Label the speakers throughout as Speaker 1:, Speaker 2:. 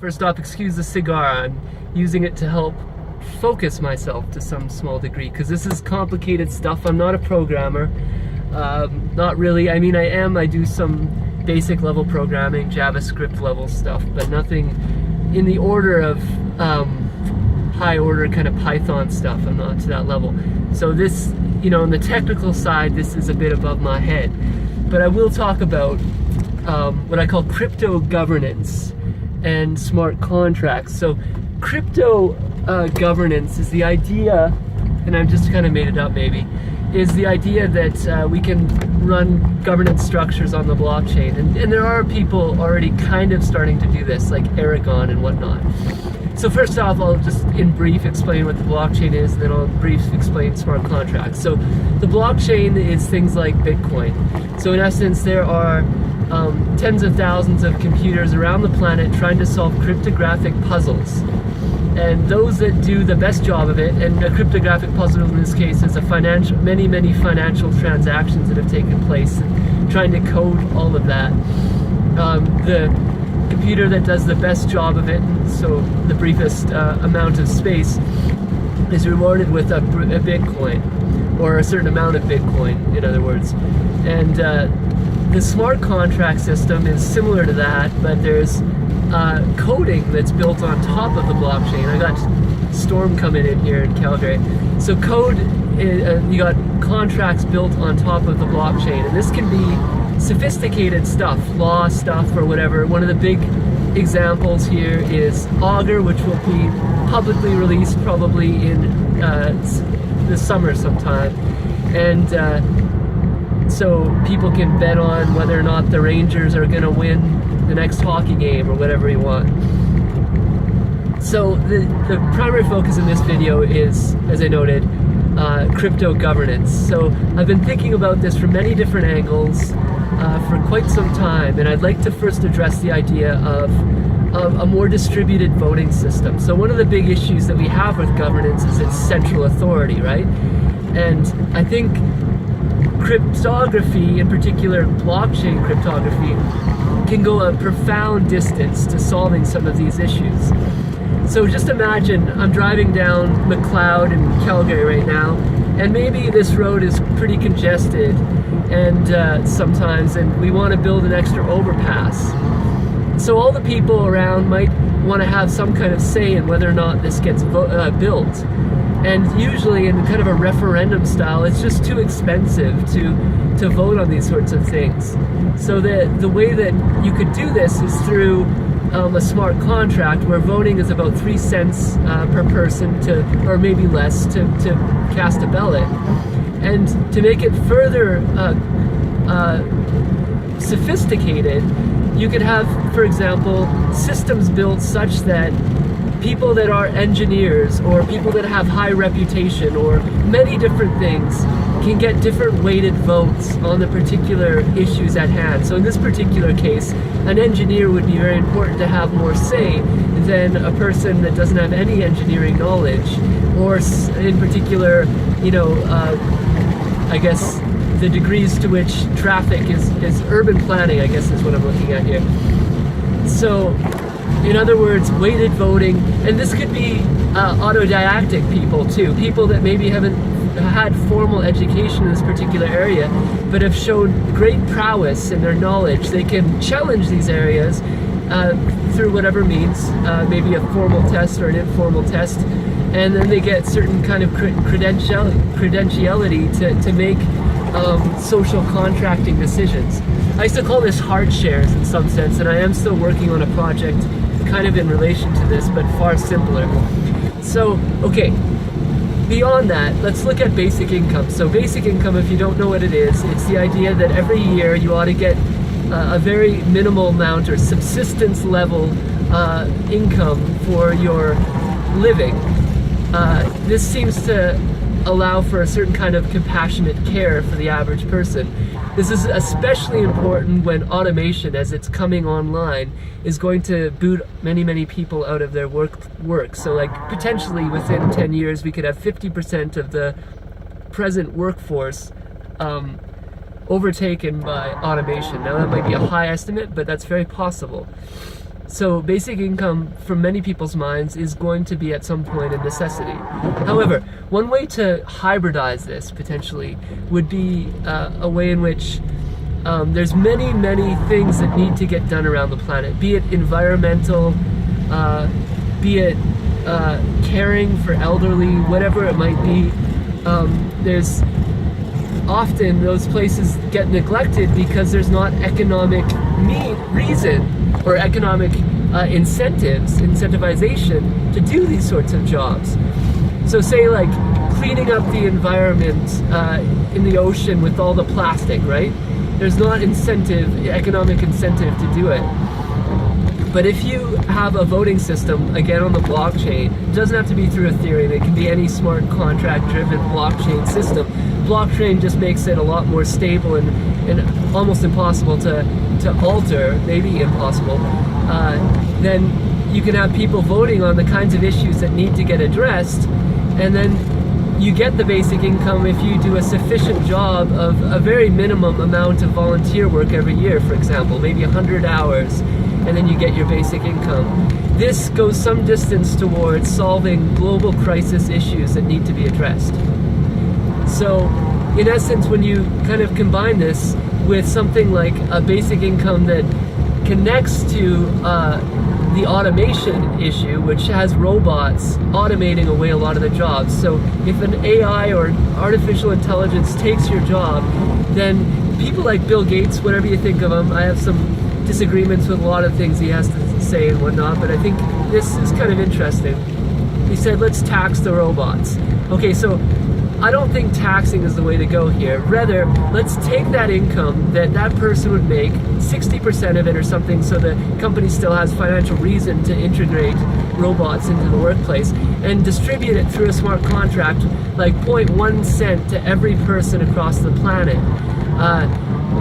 Speaker 1: First off, excuse the cigar. I'm using it to help focus myself to some small degree, because this is complicated stuff. I'm not a programmer. Not really. I mean, I do some basic level programming, JavaScript level stuff, but nothing in the order of high order kind of Python stuff. I'm not to that level. So this, you know, on the technical side, this is a bit above my head. But I will talk about what I call crypto governance and smart contracts. So crypto governance is the idea, and I've just kind of made it up maybe, is the idea that we can run governance structures on the blockchain. And there are people already kind of starting to do this, like Aragon and whatnot. So first off, I'll just in brief explain what the blockchain is, and then I'll brief explain smart contracts. So the blockchain is things like Bitcoin. So in essence, there are tens of thousands of computers around the planet trying to solve cryptographic puzzles. And those that do the best job of it, and a cryptographic puzzle in this case is many financial transactions that have taken place, and trying to code all of that. The computer that does the best job of it, so the briefest amount of space, is rewarded with a Bitcoin, or a certain amount of Bitcoin, in other words. And the smart contract system is similar to that, but there's coding that's built on top of the blockchain. I got storm coming in here in Calgary. So code, you got contracts built on top of the blockchain, and this can be sophisticated stuff, law stuff or whatever. One of the big examples here is Augur, which will be publicly released probably in the summer sometime. And so people can bet on whether or not the Rangers are going to win the next hockey game or whatever you want. So the primary focus in this video is, as I noted, crypto governance. So I've been thinking about this from many different angles for quite some time, and I'd like to first address the idea of a more distributed voting system. So one of the big issues that we have with governance is its central authority, right? And I think cryptography, in particular blockchain cryptography, can go a profound distance to solving some of these issues. So just imagine I'm driving down McLeod in Calgary right now, and maybe this road is pretty congested and sometimes, and we want to build an extra overpass. So all the people around might want to have some kind of say in whether or not this gets built. And usually in kind of a referendum style, it's just too expensive to vote on these sorts of things. So the way that you could do this is through a smart contract where voting is about 3 cents per person or maybe less to cast a ballot. And to make it further sophisticated, you could have, for example, systems built such that people that are engineers or people that have high reputation or many different things can get different weighted votes on the particular issues at hand. So in this particular case, an engineer would be very important to have more say than a person that doesn't have any engineering knowledge, or in particular, you know, I guess the degrees to which traffic is urban planning, I guess is what I'm looking at here. So in other words, weighted voting, and this could be autodidactic people too, people that maybe haven't had formal education in this particular area, but have shown great prowess in their knowledge. They can challenge these areas through whatever means, maybe a formal test or an informal test, and then they get certain kind of credentiality to make social contracting decisions. I used to call this hard shares in some sense, and I am still working on a project kind of in relation to this, but far simpler. So, okay, beyond that, let's look at basic income. So basic income, if you don't know what it is, it's the idea that every year you ought to get a very minimal amount or subsistence level income for your living. This seems to allow for a certain kind of compassionate care for the average person. This is especially important when automation, as it's coming online, is going to boot many people out of their work. So like potentially within 10 years we could have 50% of the present workforce overtaken by automation. Now that might be a high estimate, but that's very possible. So basic income, for many people's minds, is going to be at some point a necessity. However, one way to hybridize this potentially would be a way in which there's many things that need to get done around the planet, be it environmental, be it caring for elderly, whatever it might be. There's often those places get neglected because there's not economic reason or economic incentivization to do these sorts of jobs. So say like cleaning up the environment in the ocean with all the plastic, right? There's not economic incentive to do it. But if you have a voting system, again on the blockchain, it doesn't have to be through Ethereum, it can be any smart contract-driven blockchain system. Blockchain just makes it a lot more stable and almost impossible to alter, maybe impossible. Then you can have people voting on the kinds of issues that need to get addressed, and then you get the basic income if you do a sufficient job of a very minimum amount of volunteer work every year, for example, maybe 100 hours, and then you get your basic income. This goes some distance towards solving global crisis issues that need to be addressed. So, in essence, when you kind of combine this with something like a basic income that connects to the automation issue, which has robots automating away a lot of the jobs. So if an AI or artificial intelligence takes your job, then people like Bill Gates, whatever you think of him, I have some disagreements with a lot of things he has to say and whatnot, but I think this is kind of interesting. He said, let's tax the robots. Okay, so I don't think taxing is the way to go here. Rather, let's take that income that that person would make, 60% of it or something, so the company still has financial reason to integrate robots into the workplace, and distribute it through a smart contract, like 0.1 cent to every person across the planet.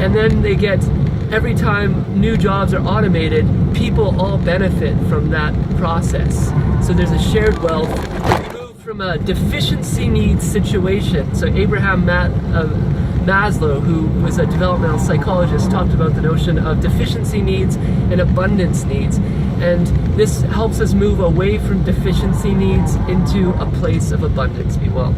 Speaker 1: And then they get, every time new jobs are automated, people all benefit from that process. So there's a shared wealth. From a deficiency needs situation. So Abraham Maslow, who was a developmental psychologist, talked about the notion of deficiency needs and abundance needs. And this helps us move away from deficiency needs into a place of abundance. Be well.